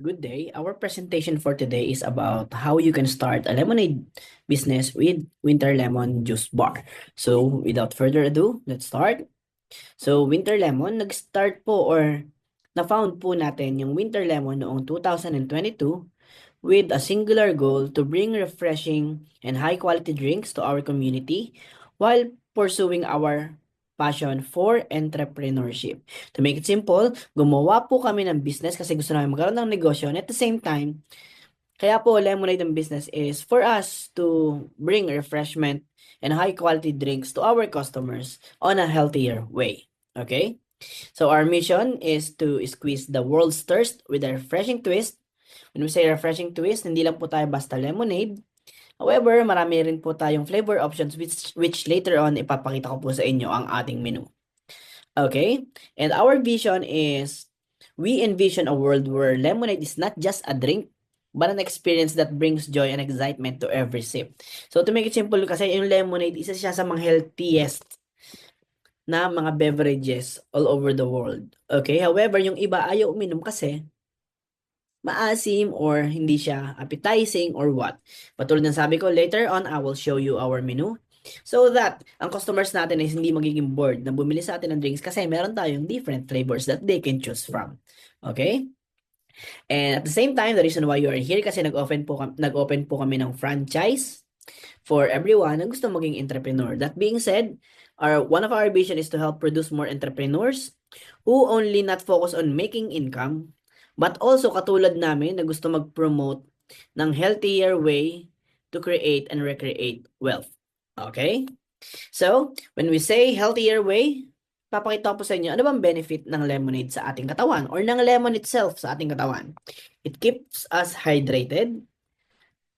Good day. Our presentation for today is about how you can start a lemonade business with Winter Lemon Juice Bar. So, without further ado, let's start. So, Winter Lemon, nag-start po or na-found po natin yung Winter Lemon noong 2022 with a singular goal to bring refreshing and high-quality drinks to our community while pursuing our passion for entrepreneurship. To make it simple, gumawa po kami ng business kasi gusto namin magkaroon ng negosyo and at the same time, kaya po Lemonade ang business is for us to bring refreshment and high-quality drinks to our customers on a healthier way. Okay? So our mission is to squeeze the world's thirst with a refreshing twist. When we say refreshing twist, hindi lang po tayo basta lemonade. However, marami rin po tayong flavor options which later on ipapakita ko po sa inyo ang ating menu. Okay? And our vision is we envision a world where lemonade is not just a drink but an experience that brings joy and excitement to every sip. So to make it simple kasi yung lemonade isa siya sa mga healthiest na mga beverages all over the world. Okay? However, yung iba ayaw uminom kasi maasim or hindi siya appetizing or what. Patulad ng sabi ko, later on, I will show you our menu. So that, ang customers natin is hindi magiging bored na bumili sa atin ng drinks kasi meron tayong different flavors that they can choose from. Okay? And at the same time, the reason why you are here kasi nag-open po kami ng franchise for everyone na gusto maging entrepreneur. That being said, one of our vision is to help produce more entrepreneurs who only not focus on making income but also katulad namin na gusto mag-promote ng healthier way to create and recreate wealth. Okay? So, when we say healthier way, papakita ko po sa inyo ano bang benefit ng lemonade sa ating katawan or ng lemon itself sa ating katawan. It keeps us hydrated,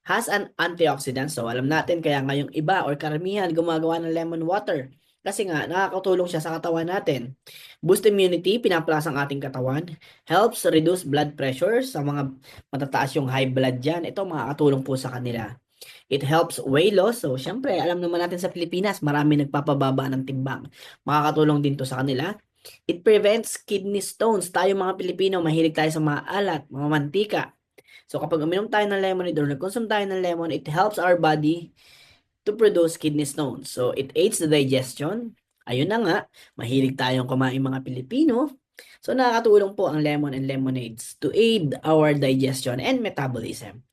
has an antioxidant. So, alam natin kaya ngayong iba or karamihan gumagawa ng lemon water. Kasi nga, nakakatulong siya sa katawan natin. Boost immunity, pinapalas ang ating katawan. Helps reduce blood pressure sa mga matataas yung high blood dyan. Ito makakatulong po sa kanila. It helps weight loss. So, syempre, alam naman natin sa Pilipinas, marami nagpapababa ng timbang. Makakatulong din to sa kanila. It prevents kidney stones. Tayo mga Pilipino, mahilig tayo sa mga alat, mga mantika. So, kapag uminom tayo ng lemonade or nag-consume tayo ng lemon, it helps our body to produce kidney stones. So, it aids the digestion. Ayun na nga, mahilig tayong kumain mga Pilipino. So, nakakatulong po ang lemon and lemonades to aid our digestion and metabolism.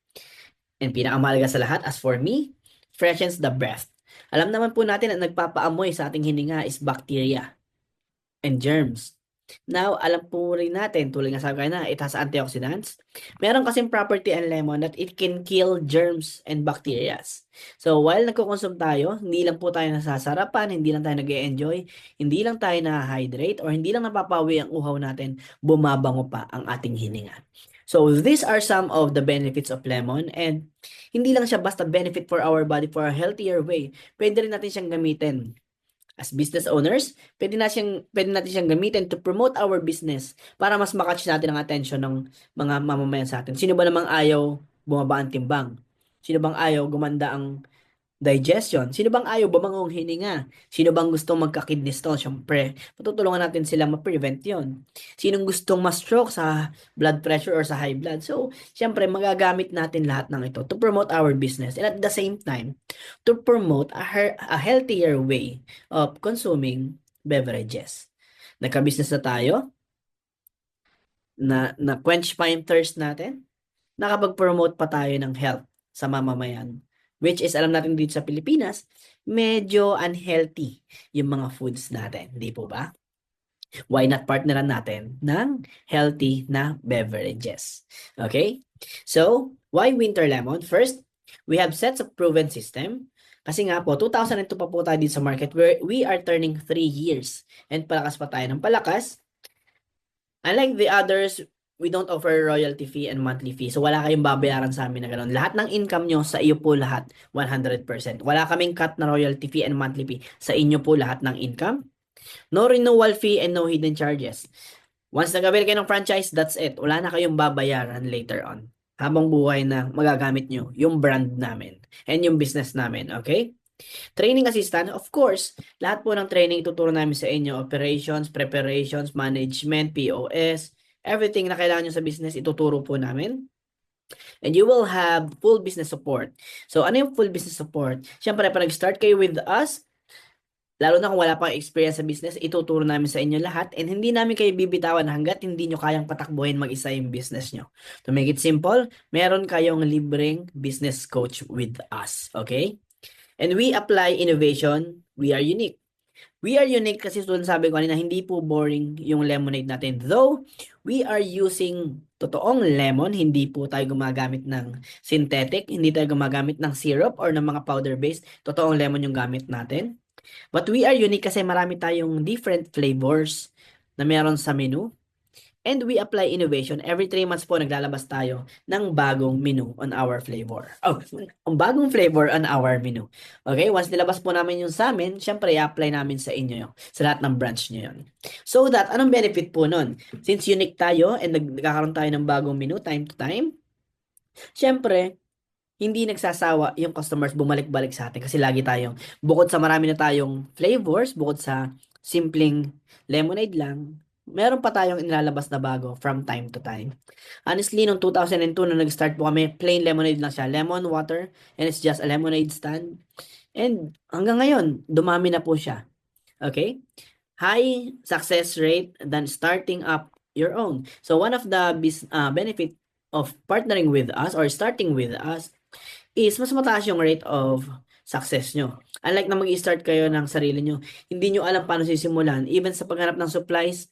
And pinakamahalaga sa lahat, as for me, freshens the breath. Alam naman po natin na nagpapaamoy sa ating hininga is bacteria and germs. Now, alam po rin natin, tulad nga sabi ko na, it has antioxidants. Meron kasing property ang lemon that it can kill germs and bacteria. So, while nagko-consume tayo, hindi lang po tayo nasasarapan, hindi lang tayo nag-e-enjoy, hindi lang tayo na-hydrate, or hindi lang napapawi ang uhaw natin, bumabango pa ang ating hininga. So, these are some of the benefits of lemon and hindi lang siya basta benefit for our body for a healthier way. Pwede rin natin siyang gamitin as business owners, pwede natin siyang gamitin to promote our business para mas makatch natin ang attention ng mga mamamayan sa atin. Sino ba namang ayaw bumaba ang timbang? Sino bang ayaw gumanda ang digestion? Sino bang ayaw bumangong hininga? Sino bang gustong magka-kidney stone? Siyempre, patutulungan natin sila ma-prevent yon. Sinong gustong ma-stroke sa blood pressure or sa high blood? So, siyempre, magagamit natin lahat ng ito to promote our business and at the same time, to promote a healthier way of consuming beverages. Nagka-business na tayo, na quench pa yung thirst natin, nakapag-promote pa tayo ng health sa mamamayan. Which is, alam natin dito sa Pilipinas, medyo unhealthy yung mga foods natin. Di po ba? Why not partneran natin ng healthy na beverages? Okay? So, why winter lemon? First, we have sets of proven system. Kasi nga po, 2002 pa po tayo dito sa market where we are turning 3 years. And palakas pa tayo ng palakas. Unlike the others, we don't offer royalty fee and monthly fee. So, wala kayong babayaran sa amin na gano'n. Lahat ng income nyo, sa iyo po lahat, 100%. Wala kaming cut na royalty fee and monthly fee. Sa inyo po lahat ng income. No renewal fee and no hidden charges. Once nag-avail kayo ng franchise, that's it. Wala na kayong babayaran later on. Habang buhay na magagamit nyo yung brand namin and yung business namin, okay? Training assistant, of course, lahat po ng training tuturo namin sa inyo, operations, preparations, management, POS, Everything na kailangan nyo sa business, ituturo po namin. And you will have full business support. So, ano yung full business support? Siyempre, pag nag-start kayo with us, lalo na kung wala pang experience sa business, ituturo namin sa inyo lahat and hindi namin kayo bibitawan hanggat hindi nyo kayang patakbuhin mag-isa yung business nyo. To make it simple, meron kayong libreng business coach with us. Okay? And we apply innovation. We are unique. We are unique kasi tulad sabi ko kanina, hindi po boring yung lemonade natin. Though, we are using totoong lemon, hindi po tayo gumagamit ng synthetic, hindi tayo gumagamit ng syrup or ng mga powder base. Totoong lemon yung gamit natin. But we are unique kasi marami tayong different flavors na meron sa menu. And we apply innovation. Every 3 months po naglalabas tayo ng bagong menu on our flavor. Ang bagong flavor on our menu. Okay? Once nilabas po namin yung sa amin, syempre i-apply namin sa inyo yun. Sa lahat ng branch nyo yun. So that, anong benefit po nun? Since unique tayo and nagkakaroon tayo ng bagong menu time to time, syempre, hindi nagsasawa yung customers bumalik-balik sa atin kasi lagi tayong, bukod sa marami na tayong flavors, bukod sa simpleng lemonade lang, meron pa tayong inilalabas na bago from time to time. Honestly, noong 2002 na nag-start po kami, plain lemonade lang siya, lemon water, and it's just a lemonade stand. And hanggang ngayon, dumami na po siya. Okay? High success rate than starting up your own. So one of the benefit of partnering with us or starting with us is mas mataas yung rate of success nyo. Unlike na mag-start kayo ng sarili nyo, hindi nyo alam paano sisimulan. Even sa paghanap ng supplies,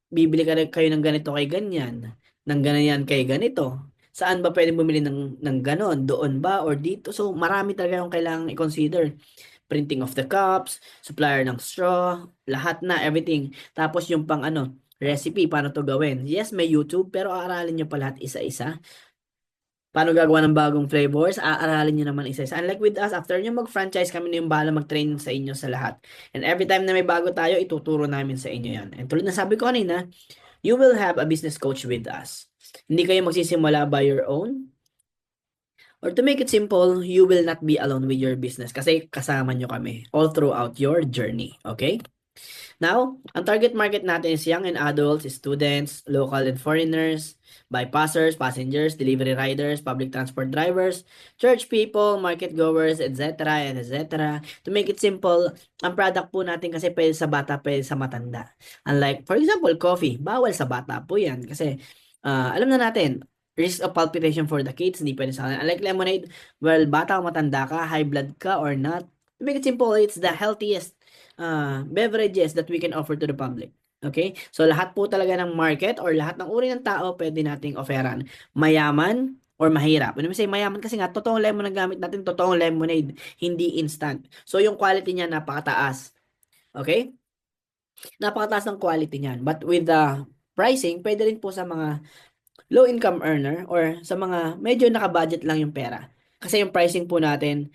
bibili kayo ng ganito kay ganyan, ng ganyan kay ganito. Saan ba pwede bumili ng ganon? Doon ba or dito? So, marami talaga yung kailangang i-consider. Printing of the cups, supplier ng straw, lahat na, everything. Tapos yung pang recipe, paano to gawin. Yes, may YouTube, pero aaralin nyo pa lahat isa-isa. Paano gagawa ng bagong flavors, aaralin nyo naman isa-isa. Unlike with us, after nyo mag-franchise, kami na yung bahala mag-train sa inyo sa lahat. And every time na may bago tayo, ituturo namin sa inyo yan. And tulad na sabi ko kanina, you will have a business coach with us. Hindi kayo magsisimula by your own. Or to make it simple, you will not be alone with your business kasi kasama nyo kami all throughout your journey. Okay? Now, ang target market natin is young and adults, students, local and foreigners, bypassers, passengers, delivery riders, public transport drivers, church people, market goers, etc. and etc. To make it simple, ang product po natin kasi pwede sa bata, pwede sa matanda. Unlike, for example, coffee, bawal sa bata po yan kasi alam na natin, risk of palpitation for the kids, hindi pwede sa kanila. Unlike lemonade, well, bata o matanda ka, high blood ka or not, to make it simple, it's the healthiest beverages that we can offer to the public. Okay? So, lahat po talaga ng market or lahat ng uri ng tao pwede nating offeran. Mayaman or mahirap. When we say mayaman kasi nga, totoong lemon ang gamit natin, totoong lemonade, hindi instant. So, yung quality niya napakataas. Okay? Napakataas ng quality niyan. But with the pricing, pwede rin po sa mga low income earner or sa mga medyo naka-budget lang yung pera. Kasi yung pricing po natin,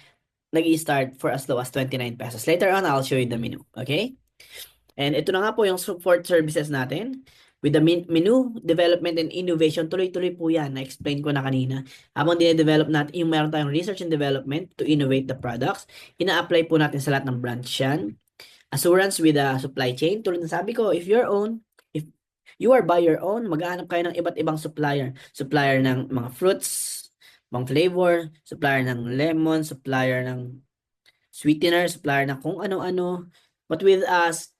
nag-i-start for as low as 29 pesos. Later on, I'll show you the menu. Okay? And ito na nga po yung support services natin. With the menu development and innovation, tuloy-tuloy po yan. Na-explain ko na kanina. Habang dine-develop natin, yung meron tayong research and development to innovate the products, ina-apply po natin sa lahat ng branch yan. Assurance with the supply chain. Tulad na sabi ko, if you are by your own, mag-aanap kayo ng iba't ibang supplier. Supplier ng mga fruits, mga flavor, supplier ng lemon, supplier ng sweetener, supplier ng kung ano-ano. But with us,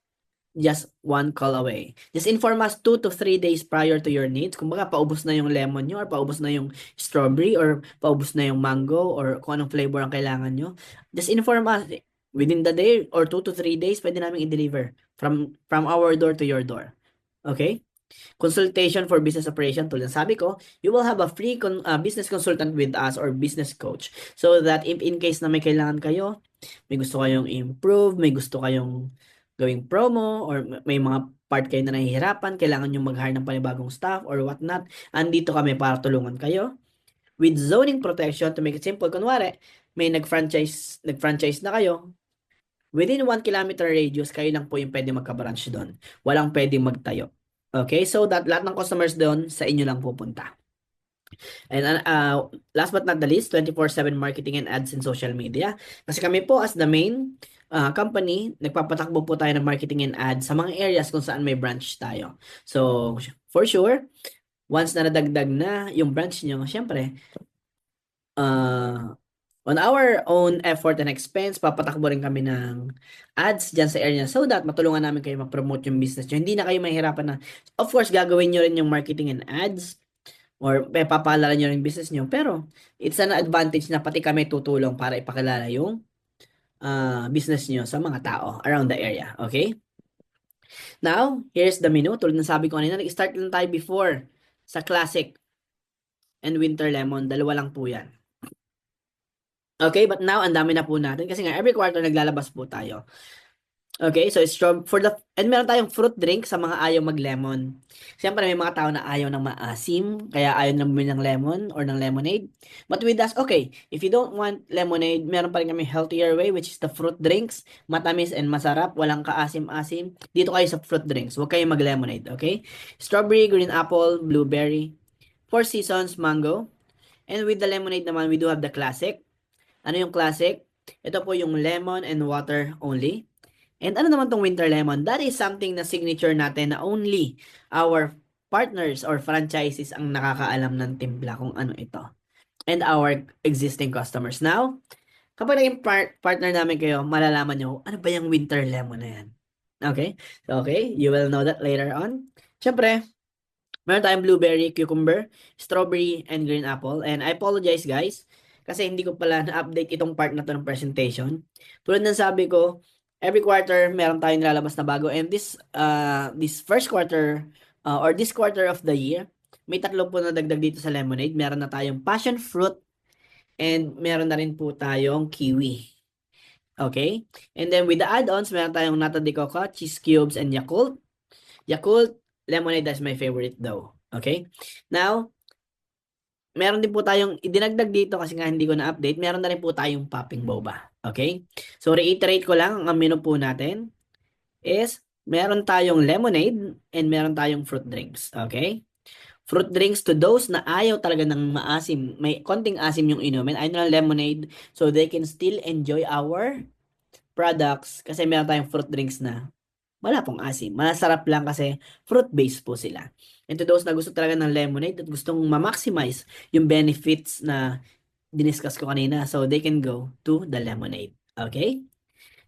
just one call away. Just inform us 2 to 3 days prior to your needs. Kung baka paubos na yung lemon nyo or paubos na yung strawberry or paubos na yung mango or kung anong flavor ang kailangan nyo. Just inform us within the day or 2 to 3 days, pwede namin i-deliver from our door to your door. Okay? Consultation for business operation, tulad ng sabi ko, you will have a free business consultant with us or business coach. So that in case na may kailangan kayo, may gusto kayong improve, may gusto kayong gawing promo, or may mga part kayo na nahihirapan, kailangan nyo mag-hire ng panibagong staff or whatnot, andito kami para tulungan kayo. With zoning protection, to make it simple, kunwari, may nag-franchise na kayo, within 1 kilometer radius, kayo lang po yung pwede magka-branch doon. Walang pwede magtayo. Okay, so that lahat ng customers doon sa inyo lang pupunta. And last but not the least, 24/7 marketing and ads in social media. Kasi kami po as the main company, nagpapatakbo po tayo ng marketing and ads sa mga areas kung saan may branch tayo. So, for sure, once na nadagdag na yung branch nyo, syempre, on our own effort and expense, papatakbo rin kami ng ads dyan sa area so that matulungan namin kayo ma-promote yung business nyo. Hindi na kayo mahihirapan na, of course, gagawin nyo rin yung marketing and ads or papaalala nyo rin yung business nyo. Pero, it's an advantage na pati kami tutulong para ipakilala yung business nyo sa mga tao around the area. Okay? Now, here's the menu. Tulad ng sabi ko kanina, nag-start lang tayo before sa Classic and Winter Lemon. Dalawa lang po yan. Okay, but now, ang dami na po natin. Kasi nga, every quarter naglalabas po tayo. Okay, so and meron tayong fruit drink sa mga ayaw mag-lemon. Siyempre, may mga tao na ayaw ng maasim, kaya ayaw na bumili ng lemon or ng lemonade. But with us, okay, if you don't want lemonade, meron pa rin kami healthier way, which is the fruit drinks. Matamis and masarap, walang kaasim-asim. Dito kayo sa fruit drinks, huwag kayong mag-lemonade, okay? Strawberry, green apple, blueberry, Four Seasons, mango. And with the lemonade naman, we do have the classic. Ano yung classic? Ito po yung lemon and water only. And ano naman tong winter lemon? That is something na signature natin na only our partners or franchises ang nakakaalam ng timpla kung ano ito. And our existing customers. Now, kapag naging partner namin kayo, malalaman nyo, ano ba yung winter lemon na yan? Okay? So, okay, you will know that later on. Siyempre, meron tayong blueberry, cucumber, strawberry, and green apple. And I apologize guys, kasi hindi ko pala na-update itong part na to ng presentation. Tulad ng sabi ko, every quarter meron tayong nilalabas na bago. And this first quarter, or this quarter of the year, may tatlo po na dagdag dito sa lemonade. Meron na tayong passion fruit, and meron na rin po tayong kiwi. Okay? And then with the add-ons, meron tayong nata de coco, cheese cubes, and Yakult. Yakult, lemonade, that's my favorite though. Okay? Now, meron din po tayong idinagdag dito kasi nga hindi ko na-update. Meron na rin po tayong popping boba. Okay? So, reiterate ko lang ang menu po natin is meron tayong lemonade and meron tayong fruit drinks. Okay? Fruit drinks to those na ayaw talaga ng maasim. May konting asim yung inumin. Ayaw na lemonade so they can still enjoy our products kasi meron tayong fruit drinks na wala pong asim. Masarap lang kasi fruit-based po sila. And to those na gusto talaga ng lemonade at gustong ma-maximize yung benefits na diniscuss ko kanina, so they can go to the lemonade. Okay?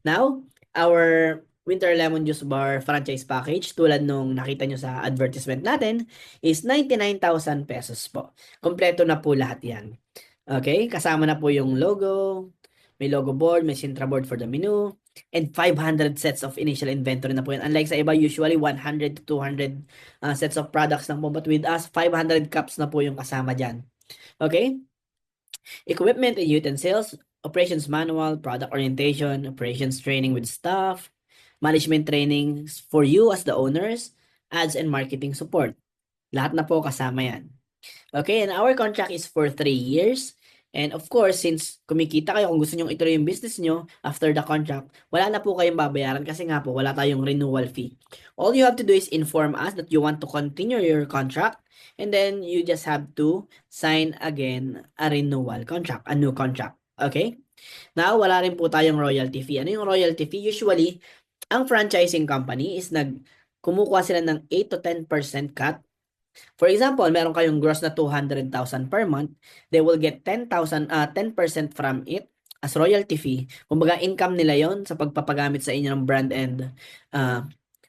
Now, our winter lemon juice bar franchise package, tulad nung nakita nyo sa advertisement natin, is 99,000 pesos po. Kompleto na po lahat yan. Okay? Kasama na po yung logo, may logo board, may Sintra board for the menu, and 500 sets of initial inventory na po yan. Unlike sa iba, usually 100 to 200 sets of products lang po. But with us, 500 cups na po yung kasama dyan. Okay? Equipment and utensils, operations manual, product orientation, operations training with staff, management trainings for you as the owners, ads and marketing support. Lahat na po kasama yan. Okay, and our contract is for 3 years. And of course, since kumikita kayo, kung gusto nyo ituloy yung business nyo after the contract, wala na po kayong babayaran kasi nga po, wala tayong renewal fee. All you have to do is inform us that you want to continue your contract, and then you just have to sign again a renewal contract, a new contract. Okay? Now, wala rin po tayong royalty fee. Ano yung royalty fee? Usually, ang franchising company is kumukuha sila ng 8 to 10% cut. For example, meron kayong gross na 200,000 per month, they will get 10% from it as royalty fee. Kumbaga, income nila yon sa pagpapagamit sa inyo ng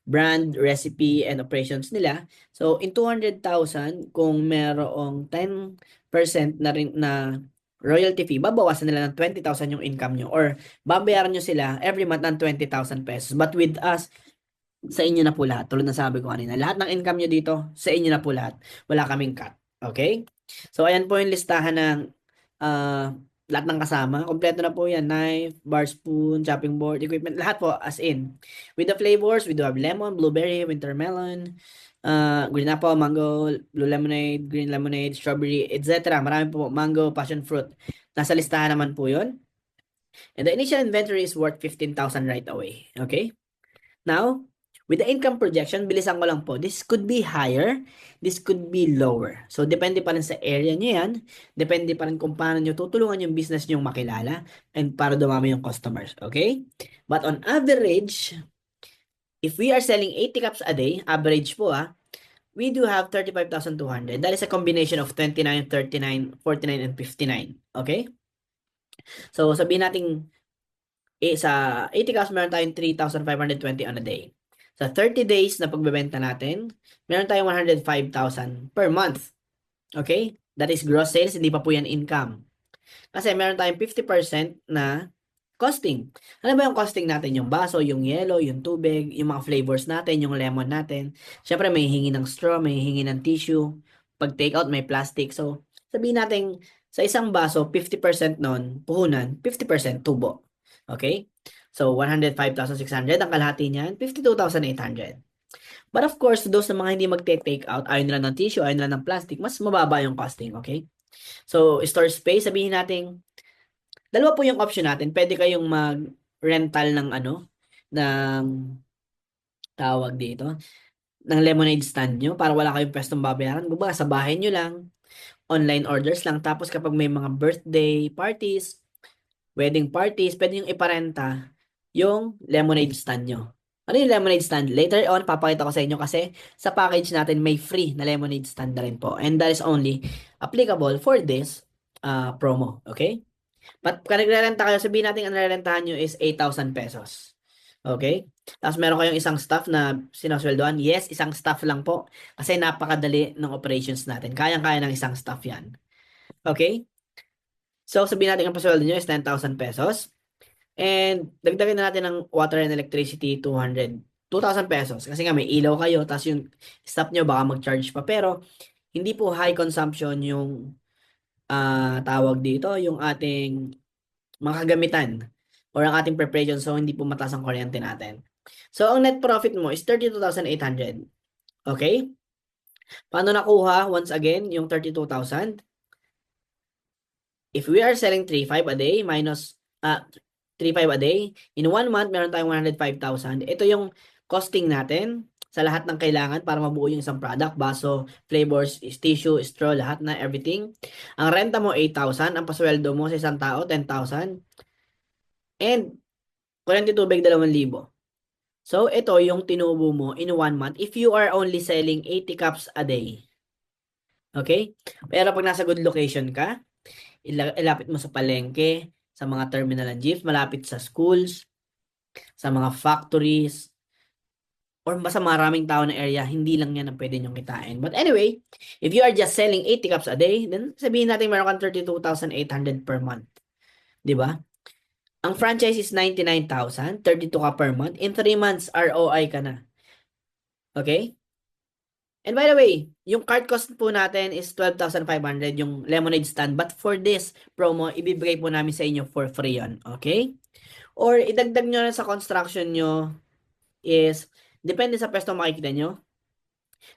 brand, recipe, and operations nila. So, in 200,000, kung merong 10% na rin na royalty fee, babawasan nila ng 20,000 yung income nyo, or babayaran nyo sila every month ng 20,000 pesos. But with us, sa inyo na po lahat. Tulad na sabi ko kanina, lahat ng income nyo dito, sa inyo na po lahat. Wala kaming cut. Okay? So, ayan po yung listahan ng lahat ng kasama. Kompleto na po yan. Knife, bar spoon, chopping board, equipment, lahat po as in. With the flavors, we do have lemon, blueberry, winter melon, green apple, mango, blue lemonade, green lemonade, strawberry, etc. Marami po, mango, passion fruit. Nasa listahan naman po yun. And the initial inventory is worth 15,000 right away. Okay? Now, with the income projection, bilisan ko lang po. This could be higher, this could be lower. So, depende pa rin sa area nyo yan. Depende pa rin kung paano nyo tutulungan yung business nyo makilala and para dumami yung customers. Okay? But on average, if we are selling 80 cups a day, average po we do have 35,200. That is a combination of 29, 39, 49, and 59. Okay? So, sabihin natin, sa 80 cows, meron tayong 3,520 on a day. Sa 30 days na pagbebenta natin, meron tayong 105,000 per month. Okay? That is gross sales, hindi pa po yan income. Kasi meron tayong 50% na costing. Ano ba yung costing natin? Yung baso, yung yellow, yung tubig, yung mga flavors natin, yung lemon natin. Siyempre, may hingi ng straw, may hingi ng tissue. Pag take out, may plastic. So, sabihin natin, sa isang baso, 50% nun, puhunan, 50% tubo. Okay? So, 105,600. Ang kalahati niyan, 52,800. But of course, those na mga hindi magte-take out, ayaw nila ng tissue, ayaw nila ng plastic, mas mababa yung costing, okay? So, store space, sabihin natin, dalawa po yung option natin. Pwede kayong mag-rental ng ng tawag dito, ng lemonade stand nyo para wala kayong pwestong babayaran. Kumbaga, sa bahay nyo lang, online orders lang. Tapos kapag may mga birthday parties, wedding parties, pwede yung iparenta yung lemonade stand nyo. Ano yung lemonade stand? Later on, papakita ko sa inyo kasi sa package natin may free na lemonade stand na rin po. And that is only applicable for this promo. Okay? But kung nagrerenta kayo, sabihin natin ang nirerentahan nyo is 8,000 pesos. Okay? Tapos meron kayong isang staff na sinasweldoan. Yes, isang staff lang po. Kasi napakadali ng operations natin. Kayang-kaya ng isang staff yan. Okay? So, sabihin natin ang pasweldo nyo is 10,000 pesos. And dagdagan na natin ng water and electricity 2,000 pesos. Kasi nga may ilaw kayo, tapos yung staff nyo baka mag-charge pa. Pero hindi po high consumption yung tawag dito, yung ating mga kagamitan or ang ating preparation, so hindi po mataas ang kuryente natin. So, ang net profit mo is 32,800. Okay? Paano nakuha, once again, yung 32,000? If we are selling 3,500 a day minus 3,500 a day, in 1 month, meron tayong 105,000. Ito yung costing natin sa lahat ng kailangan para mabuo yung isang product, baso, flavors, tissue, straw, lahat na, everything. Ang renta mo, 8,000. Ang pasweldo mo sa isang tao, 10,000. And, kuryente tubig, 2,000. So, ito yung tinubo mo in 1 month if you are only selling 80 cups a day. Okay? Pero pag nasa good location ka, ilapit mo sa palengke, sa mga terminal and jeeps, malapit sa schools, sa mga factories, or basta maraming tao na area, hindi lang yan ang pwede nyong kitain. But anyway, if you are just selling 80 cups a day, then sabihin natin meron kang 32,800 per month. Di ba? Ang franchise is 99,000, 32 ka per month. In 3 months, ROI ka na. Okay? And by the way, yung cart cost po natin is 12,500 yung lemonade stand. But for this promo, ibibigay po namin sa inyo for free yon. Okay? Or idagdag nyo na sa construction nyo is, depende sa pwesto makikita nyo,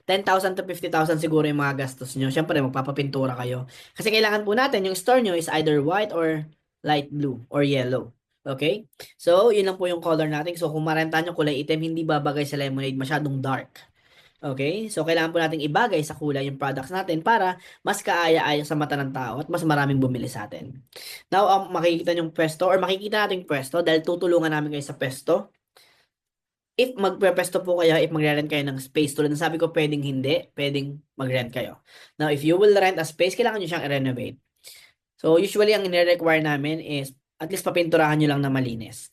10,000 to 50,000 siguro yung mga gastos nyo. Siyempre, magpapapintura kayo. Kasi kailangan po natin, yung store nyo is either white or light blue or yellow. Okay? So, yun lang po yung color natin. So, kung marenta nyo kulay itim, hindi babagay sa lemonade, masyadong dark. Okay? So, kailangan po natin ibagay sa kulay yung products natin para mas kaaya-aya sa mata ng tao at mas maraming bumili sa atin. Now, makikita yung pwesto or makikita natin yung pwesto dahil tutulungan namin kayo sa pwesto. If magpe-pwesto po kayo, if magre-rent kayo ng space, tulad ng sabi ko, pwedeng hindi, pwedeng mag-rent kayo. Now, if you will rent a space, kailangan nyo siyang i-renovate. So, usually, ang nire-require namin is at least papinturahan nyo lang na malinis.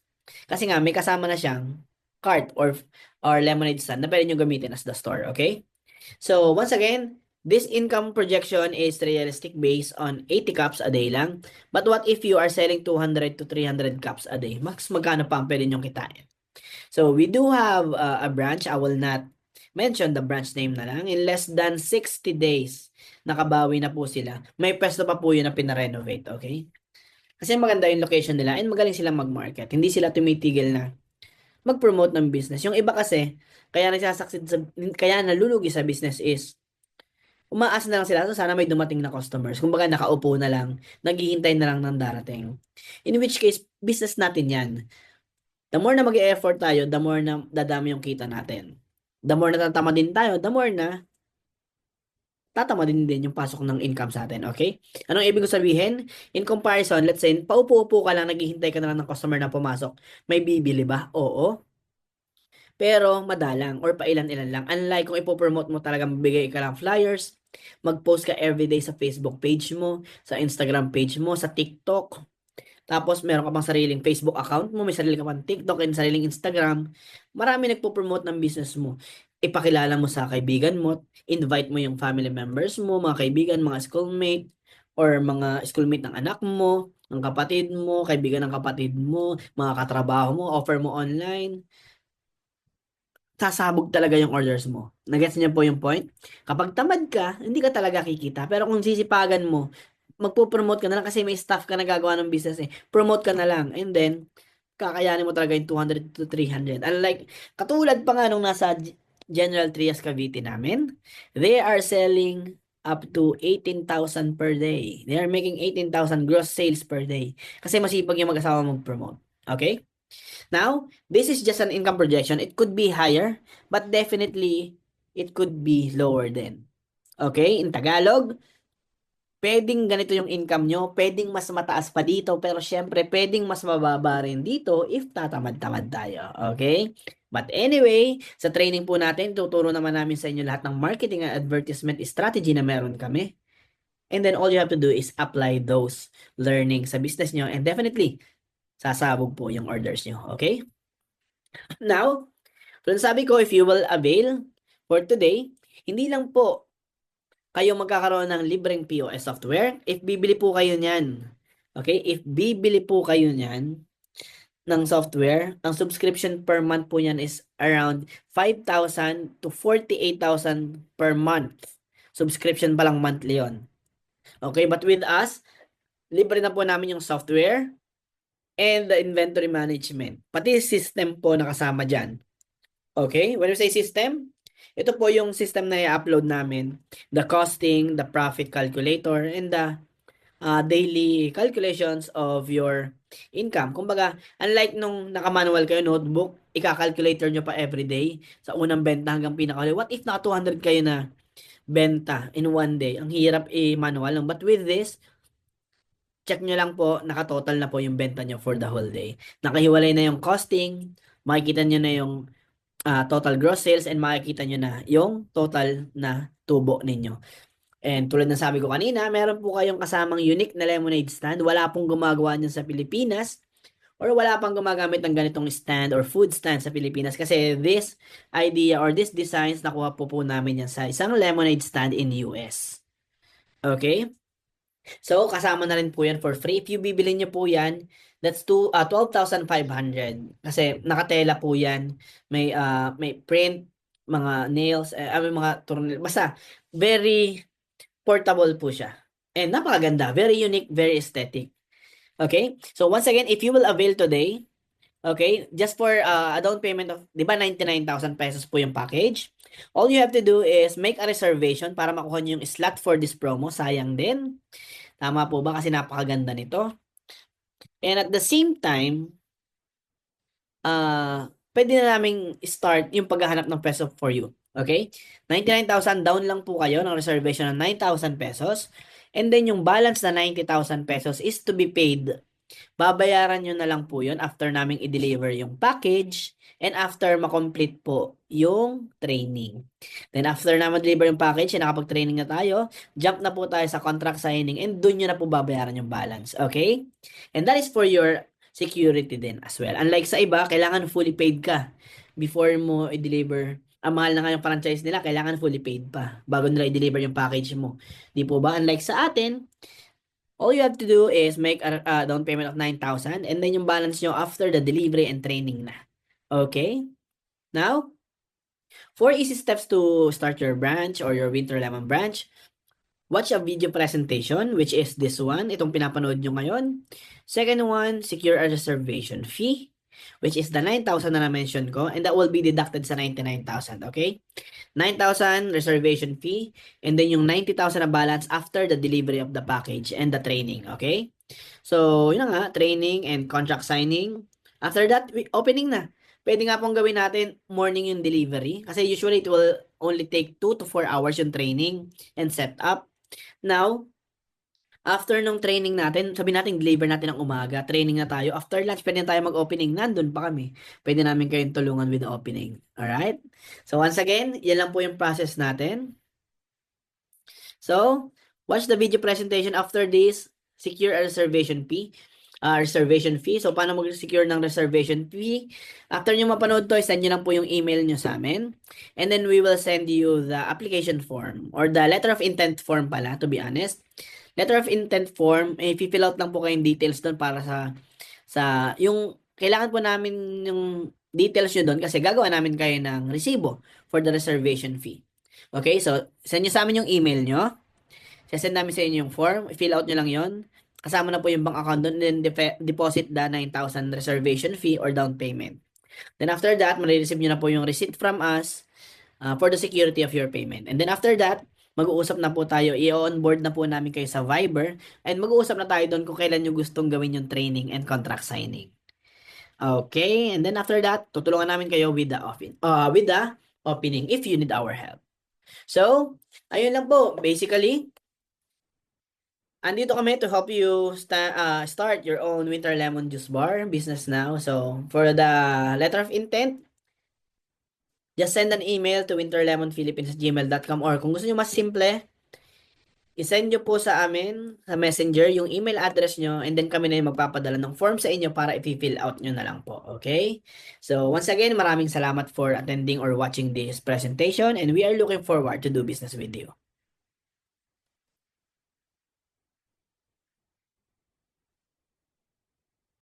Kasi nga, may kasama na siyang cart or lemonade stand na pwede nyo gamitin as the store, okay? So, once again, this income projection is realistic based on 80 cups a day lang. But what if you are selling 200 to 300 cups a day? Max, magkano pa ang pwede nyong kitain? So, we do have a branch. I will not mention the branch name na lang. In less than 60 days, nakabawi na po sila. May pwesto pa po yun na pinarenovate, okay? Kasi maganda yung location nila and magaling silang mag-market. Hindi sila tumitigil na mag-promote ng business. Yung iba kasi, kaya kaya nalulugi sa business is, umaasa na lang sila, so sana may dumating na customers. Kumbaga nakaupo na lang, naghihintay na lang ng darating. In which case, business natin yan. The more na mag-e-effort tayo, the more na dadami yung kita natin. The more na tatama din tayo, the more na tatama din yung pasok ng income sa atin, okay? Anong ibig sabihin? In comparison, let's say, paupo-upo ka lang, naghihintay ka na lang ng customer na pumasok. May bibili ba? Oo. pero madalang or pailan-ilan lang. Unlike kung ipopromote mo talaga, magbigay ka lang flyers, mag-post ka everyday sa Facebook page mo, sa Instagram page mo, sa TikTok, tapos meron ka pang sariling Facebook account mo, may sarili ka pang TikTok and sariling Instagram. Marami nagpo-promote ng business mo. Ipakilala mo sa kaibigan mo, invite mo yung family members mo, mga kaibigan, mga schoolmate, or mga schoolmate ng anak mo, ng kapatid mo, kaibigan ng kapatid mo, mga katrabaho mo, offer mo online. Sasabog talaga yung orders mo. Nagets niyo po yung point? Kapag tamad ka, hindi ka talaga kikita. Pero kung sisipagan mo, magpo-promote ka na lang kasi may staff ka na gagawa ng business eh. Promote ka na lang. And then, kakayanin mo talaga yung 200 to 300. Unlike, katulad pa nga nung nasa General Trias Cavite namin, they are selling up to 18,000 per day. They are making 18,000 gross sales per day. Kasi masipag yung mag-asawa mag-promote. Okay? Now, this is just an income projection. It could be higher, but definitely it could be lower then. Okay? In Tagalog, pwedeng ganito yung income nyo, pwedeng mas mataas pa dito, pero syempre, pwedeng mas mababa rin dito if tatamad-tamad tayo. Okay? But anyway, sa training po natin, tuturo naman namin sa inyo lahat ng marketing and advertisement strategy na meron kami. And then all you have to do is apply those learning sa business nyo and definitely, sasabog po yung orders nyo. Okay? Now, so sabi ko, if you will avail for today, hindi lang po kayo magkakaroon ng libreng POS software. If bibili po kayo niyan, okay? If bibili po kayo niyan ng software, ang subscription per month po niyan is around 5,000 to 48,000 per month. Subscription pa lang monthly yon. Okay, but with us, libre na po namin yung software and the inventory management. Pati system po nakasama dyan. Okay, when we say system, ito po yung system na i-upload namin. The costing, the profit calculator, and the daily calculations of your income. Kumbaga, unlike nung naka-manual kayo notebook, ika-calculator nyo pa everyday sa unang benta hanggang pinakahuli. What if naka 200 kayo na benta in one day? Ang hirap i-manual lang. But with this, check nyo lang po, nakatotal na po yung benta nyo for the whole day. Nakahiwalay na yung costing, makikita nyo na yung total gross sales and makikita nyo na yung total na tubo ninyo. And tulad ng sabi ko kanina, meron po kayong kasamang unique na lemonade stand. Wala pong gumagawa niyan sa Pilipinas or wala pang gumagamit ng ganitong stand or food stand sa Pilipinas kasi this idea or this designs nakuha po namin yan sa isang lemonade stand in US. Okay? So, kasama na rin po yan for free. If you bibili nyo po yan, that's 12,500. Kasi nakatela po yan. May print, mga nails, may mga tornil. Basta, very portable po siya. And napakaganda. Very unique, very aesthetic. Okay? So, once again, if you will avail today, okay, just for a down payment of, di ba, 99,000 pesos po yung package. All you have to do is make a reservation para makuha nyo yung slot for this promo. Sayang din. Tama po ba? Kasi napakaganda nito. And at the same time, pwede na naming start yung paghahanap ng peso for you. Okay? 99,000 down lang po kayo ng reservation ng 9,000 pesos. And then yung balance na 90,000 pesos is to be paid. Babayaran nyo na lang po yun after naming i-deliver yung package and after makomplete po yung training. Then after na ma-deliver yung package and nakapag-training na tayo, jump na po tayo sa contract signing and dun nyo na po babayaran yung balance. Okay? And that is for your security din as well. Unlike sa iba, kailangan fully paid ka before mo i-deliver. Ang mahal na nga yung franchise nila, kailangan fully paid pa bago nila i-deliver yung package mo. Di po ba? Unlike sa atin, all you have to do is make a down payment of 9,000 and then yung balance nyo after the delivery and training na. Okay? Now, 4 easy steps to start your branch or your Winter Lemon branch. Watch a video presentation, which is this one, itong pinapanood nyo ngayon. Second one, secure a reservation fee, which is the 9,000 na na-mention ko, and that will be deducted sa 99,000, okay? 9,000 reservation fee, and then yung 90,000 na balance after the delivery of the package and the training, okay? So, yun na nga, training and contract signing. After that, opening na. Pwede nga pong gawin natin morning yung delivery, kasi usually it will only take 2 to 4 hours yung training and setup. Now, After nung training natin, sabi natin deliver natin ng umaga, training na tayo. After lunch, pwede na tayo mag-opening. Nandun pa kami. Pwede namin kayong tulungan with the opening. Alright? So once again, yan lang po yung process natin. So, watch the video presentation after this. Secure a reservation fee. Reservation fee. So, paano mag-secure ng reservation fee? After nyo mapanood to, send nyo lang po yung email nyo sa amin. And then, we will send you the application form or the letter of intent form pala, to be honest. Letter of intent form, i-fill out lang po kayong details doon para yung, kailangan po namin yung details nyo doon kasi gagawa namin kayo ng resibo for the reservation fee. Okay, so send nyo sa amin yung email nyo. Send namin sa inyo yung form. Fill out nyo lang yon. Kasama na po yung bank account doon. Then deposit the 9,000 reservation fee or down payment. Then after that, marireceive nyo na po yung receipt from us for the security of your payment. And then after that, mag-uusap na po tayo. I-onboard na po namin kayo sa Viber. And mag-uusap na tayo doon kung kailan nyo gustong gawin yung training and contract signing. Okay, and then after that, tutulungan namin kayo with the opening if you need our help. So, ayun lang po. Basically, andito kami to help you start your own winter lemon juice bar business now. So, for the letter of intent, just send an email to winterlemonphilippines@gmail.com or kung gusto nyo mas simple, isend nyo po sa amin sa messenger yung email address nyo and then kami na yung magpapadala ng form sa inyo para i-fill out nyo na lang po. Okay? So, once again, maraming salamat for attending or watching this presentation and we are looking forward to do business with you.